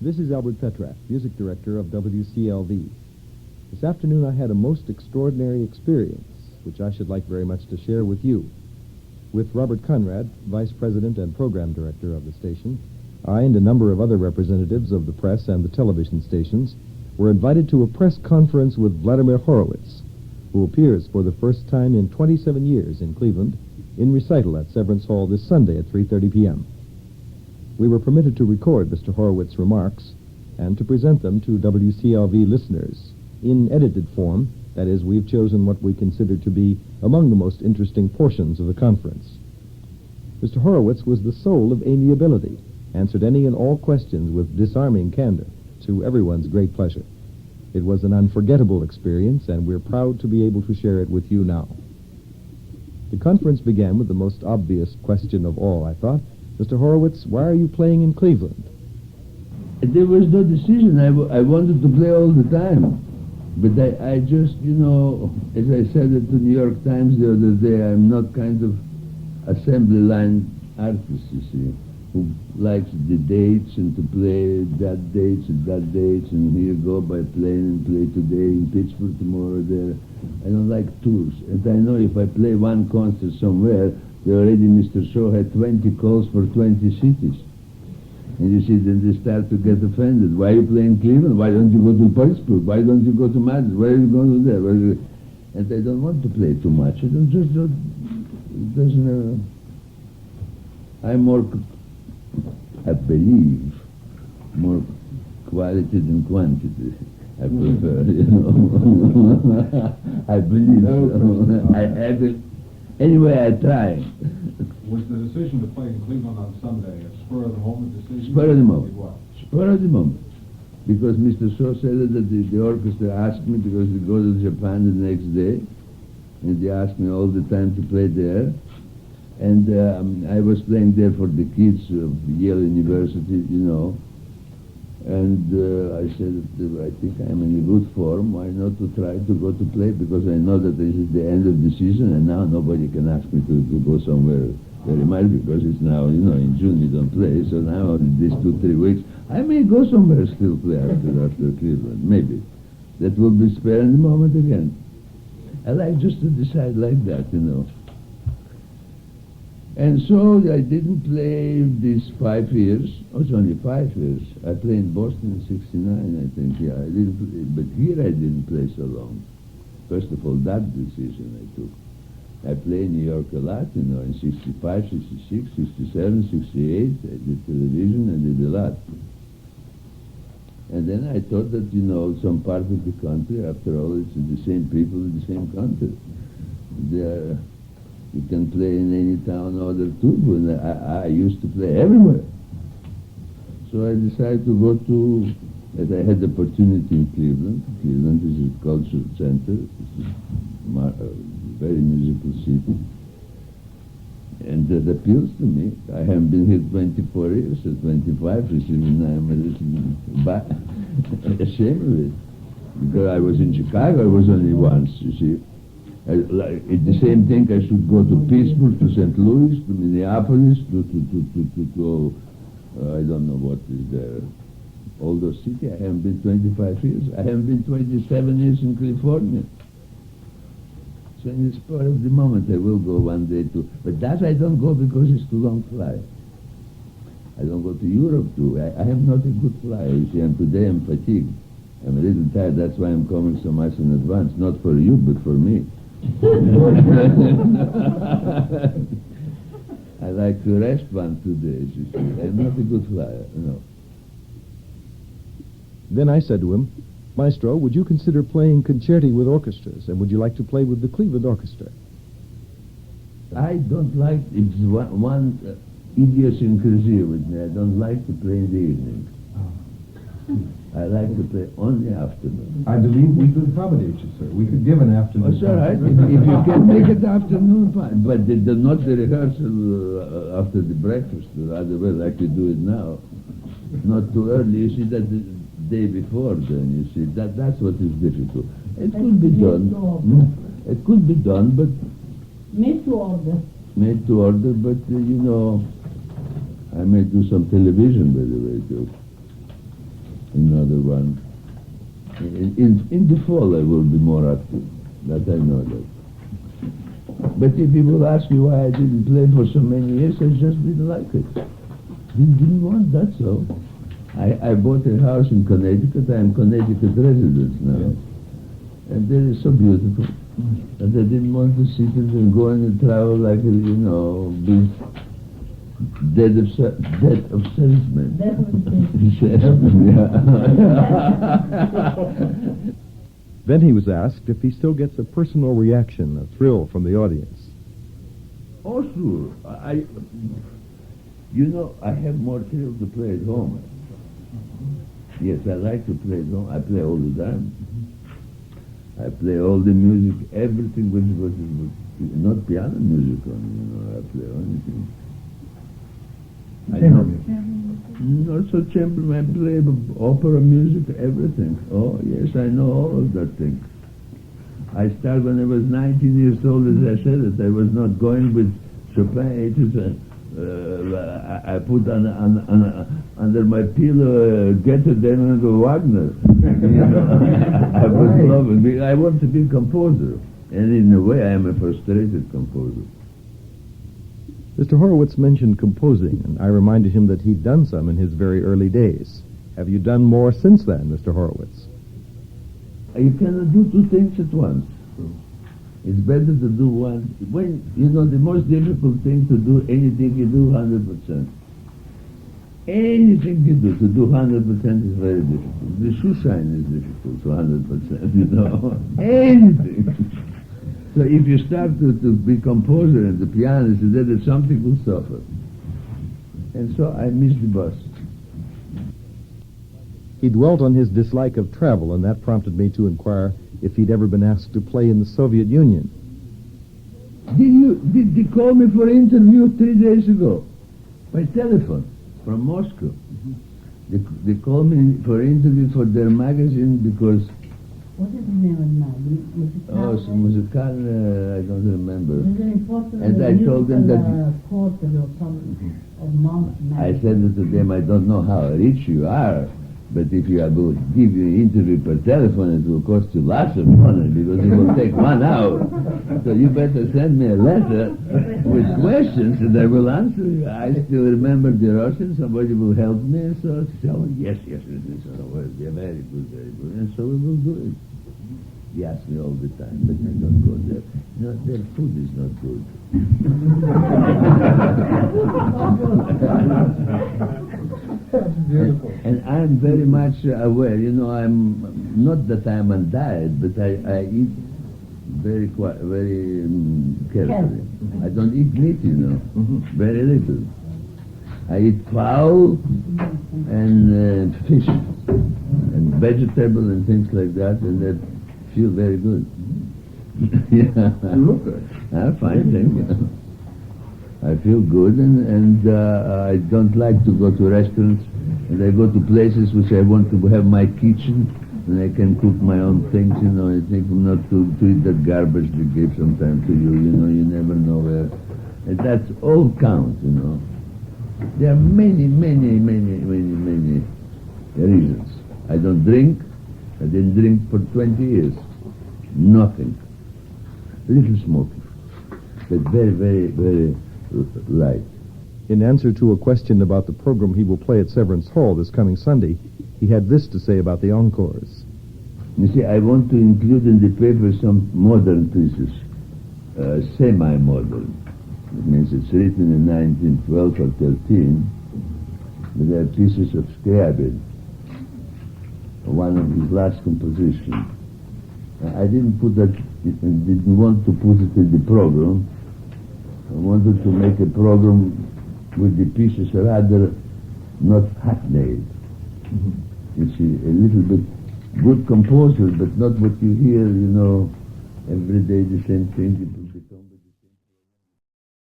This is Albert Petrak, music director of WCLV. This afternoon I had a most extraordinary experience, which I should like very much to share with you. With Robert Conrad, vice president and program director of the station, I and a number of other representatives of the press and the television stations were invited to a press conference with Vladimir Horowitz, who appears for the first time in 27 years in Cleveland in recital at Severance Hall this Sunday at 3:30 p.m. We were permitted to record Mr. Horowitz's remarks and to present them to WCLV listeners in edited form. That is, we've chosen what we consider to be among the most interesting portions of the conference. Mr. Horowitz was the soul of amiability, answered any and all questions with disarming candor, to everyone's great pleasure. It was an unforgettable experience, and we're proud to be able to share it with you now. The conference began with the most obvious question of all, I thought. Mr. Horowitz, why are you playing in Cleveland? There was no decision. I wanted to play all the time. But I just, as I said at the New York Times the other day, I'm not kind of assembly line artist, you see, who likes the dates and to play that dates and that dates and here go by plane and play today in Pittsburgh, tomorrow there. I don't like tours. And I know if I play one concert somewhere, already Mr. Shaw had 20 calls for 20 cities. And you see, then they start to get offended. Why are you playing Cleveland? Why don't you go to Pittsburgh? Why don't you go to Madrid? Why are you going to there? And I don't want to play too much. I don't just don't, it doesn't. I'm more, I believe, more quality than quantity. I prefer, I believe so. Anyway, I try. Was the decision to play in Cleveland on Sunday a spur-of-the-moment decision? Spur of the moment. Spur of the moment. Because Mr. Shaw said that the orchestra asked me, because we go to Japan the next day, and they asked me all the time to play there. And I was playing there for the kids of Yale University, And I said, I think I'm in a good form. Why not to try to go to play? Because I know that this is the end of the season, and now nobody can ask me to go somewhere very much, because it's now, in June you don't play. So now, these 2-3 weeks, I may go somewhere still play after Cleveland, maybe. That will be spare in the moment again. I like just to decide like that, And so I didn't play these 5 years. Oh, it's only 5 years. I played in Boston in 69, I think. Yeah, I didn't play, but here I didn't play so long. First of all, that decision I took. I played in New York a lot, in 65, 66, 67, 68. I did television, I did a lot. And then I thought that, some part of the country, after all, it's the same people in the same country. You can play in any town or other too, but I used to play everywhere. So I decided to go to, as I had the opportunity in Cleveland. Cleveland is a cultural center. It's a very musical city. And that appeals to me. I haven't been here 24 years, or 25 years, even I'm a little ashamed of it. Because I was in Chicago, I was only once, you see. It's the same thing. I should go to Pittsburgh, to St. Louis, to Minneapolis, to I don't know what is there. All those cities. I haven't been 25 years. I haven't been 27 years in California. So in the spur of the moment, I will go one day to. But that I don't go because it's too long flight. I don't go to Europe too. I have not a good flight. You see, and today I'm fatigued. I'm a little tired. That's why I'm coming so much in advance. Not for you, but for me. I like to rest 1-2 days, you see. I'm not a good flyer, Then I said to him, Maestro, would you consider playing concerti with orchestras, and would you like to play with the Cleveland Orchestra? I don't like, it's one idiosyncrasy with me. I don't like to play in the evening. I like to play only afternoon. I believe we could accommodate you, sir. We could give an afternoon. That's all right. If you can make it afternoon, fine. But not the rehearsal after the breakfast, rather well, like you do it now. Not too early. You see, that the day before, then, you see. That's what is difficult. It could be done. It could be done, but... Made to order. Made to order, but, I may do some television, by the way, too. another one. In the fall I will be more active, that I know that. But if people ask me why I didn't play for so many years, I just didn't like it. Didn't want, that's all. I bought a house in Connecticut. I am Connecticut resident now. And it is so beautiful. And I didn't want to sit and go and travel like, be dead of salesman. That was Yeah. Then he was asked if he still gets a personal reaction, a thrill from the audience. Oh, sure. I have more thrill to play at home. Yes, I like to play at home. I play all the time. I play all the music, everything was not piano music only, I play anything. Not so chamber, I play opera music, everything. Oh, yes, I know all of that thing. I started when I was 19 years old, as I said it. I was not going with Chopin. I put under my pillow Goethe, then Wagner. I was loving. I want to be a composer, and in a way, I am a frustrated composer. Mr. Horowitz mentioned composing, and I reminded him that he'd done some in his very early days. Have you done more since then, Mr. Horowitz? You cannot do two things at once. It's better to do one. When, the most difficult thing to do anything you do 100%. Anything you do, to do 100% is very difficult. The shoe shine is difficult to 100%, Anything. So if you start to be composer and the pianist, then something will suffer. And so I missed the bus. He dwelt on his dislike of travel, and that prompted me to inquire if he'd ever been asked to play in the Soviet Union. Did they call me for interview 3 days ago? By telephone, from Moscow. They called me for interview for their magazine because... What is the name of the Musical, I don't remember. And I told them that... I said to them, I don't know how rich you are, but if I will give you an interview per telephone, it will cost you lots of money because it will take 1 hour. So you better send me a letter with questions and I will answer you. I still remember the Russian, somebody will help me, and so I said, oh, yes, they're very good, very good. And so we will do it. He asks me all the time, but I don't go there. Their food is not good. Beautiful. And I'm very much aware, I'm not that I'm on diet, but I eat very carefully. I don't eat meat, very little. I eat fowl and fish and vegetable and things like that, and that feel very good. Yeah. You look good. Fine, thank you. I feel good, and I don't like to go to restaurants, and I go to places which I want to have my kitchen, and I can cook my own things, I think not to eat that garbage they give sometimes to you, you never know where. And that's all count, There are many reasons. I don't drink. I didn't drink for 20 years. Nothing. Little smoking. But very light. In answer to a question about the program he will play at Severance Hall this coming Sunday, he had this to say about the encores. You see, I want to include in the paper some modern pieces, semi-modern. It means it's written in 1912 or 13, but they are pieces of Scriabin, one of his last compositions. I didn't want to put it in the program. I wanted to make a program with the pieces rather not hackneyed. You see, a little bit good composers, but not what you hear, every day the same thing.